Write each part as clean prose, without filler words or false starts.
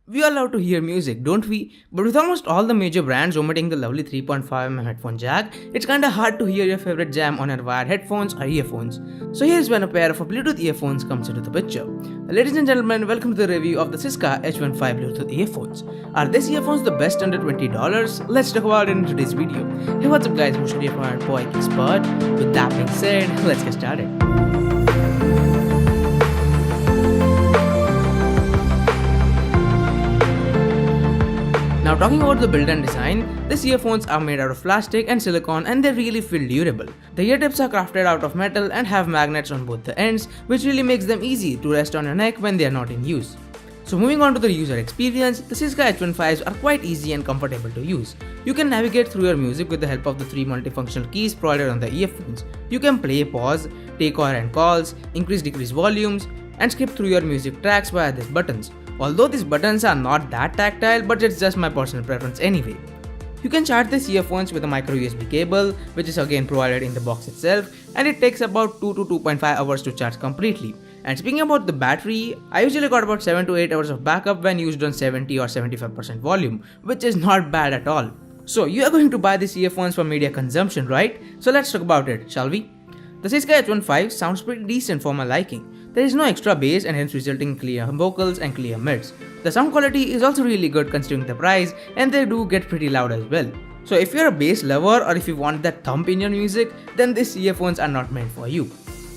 We all love to hear music, don't we? But with almost all the major brands omitting the lovely 3.5mm headphone jack, it's kinda hard to hear your favorite jam on your wired headphones or earphones. So here's when a pair of Bluetooth earphones comes into the picture. Ladies and gentlemen, welcome to the review of the Syska H-15 Bluetooth earphones. Are these earphones the best under $20? Let's talk about it in today's video. Hey, what's up guys, Bhushan here from abgeekexpert. With that being said, let's get started. Now talking about the build and design, these earphones are made out of plastic and silicone and they really feel durable. The ear tips are crafted out of metal and have magnets on both the ends, which really makes them easy to rest on your neck when they are not in use. So moving on to the user experience, the Syska H-15s are quite easy and comfortable to use. You can navigate through your music with the help of the three multifunctional keys provided on the earphones. You can play, pause, take or end calls, increase decrease volumes, and skip through your music tracks via these buttons. Although these buttons are not that tactile, but it's just my personal preference anyway. You can charge these earphones with a micro USB cable, which is again provided in the box itself, and it takes about 2 to 2.5 hours to charge completely. And speaking about the battery, I usually got about 7 to 8 hours of backup when used on 70 or 75% volume, which is not bad at all. So you are going to buy these earphones for media consumption, right? So let's talk about it, shall we? The Syska H-15 sounds pretty decent for my liking. There is no extra bass and hence resulting in clear vocals and clear mids. The sound quality is also really good considering the price, and they do get pretty loud as well. So if you're a bass lover or if you want that thump in your music, then these earphones are not meant for you.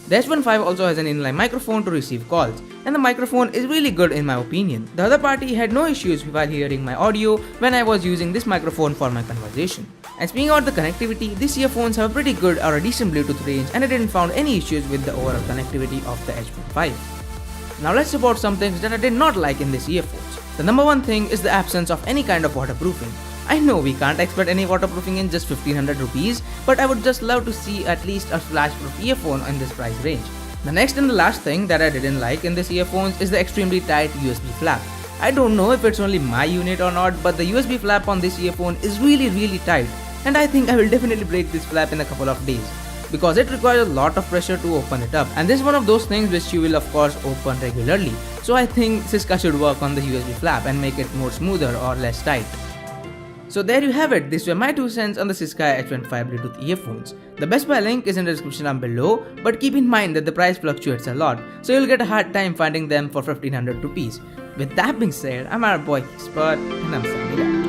The H-15 also has an inline microphone to receive calls, and the microphone is really good in my opinion. The other party had no issues while hearing my audio when I was using this microphone for my conversation. And speaking about the connectivity, these earphones have a pretty good or a decent Bluetooth range, and I didn't find any issues with the overall connectivity of the H-15. Now let's talk about some things that I did not like in these earphones. The number one thing is the absence of any kind of waterproofing. I know we can't expect any waterproofing in just 1500 rupees, but I would just love to see at least a splash-proof earphone in this price range. The next and the last thing that I didn't like in these earphones is the extremely tight USB flap. I don't know if it's only my unit or not, but the USB flap on this earphone is really tight, and I think I will definitely break this flap in a couple of days, because it requires a lot of pressure to open it up, and this is one of those things which you will of course open regularly. So I think Syska should work on the USB flap and make it more smoother or less tight. So there you have it, these were my 2 cents on the Syska H-15 Bluetooth earphones. The Best Buy link is in the description down below, but keep in mind that the price fluctuates a lot, so you'll get a hard time finding them for 1500 rupees. With that being said, I'm our boy Expert, and I'm signing out.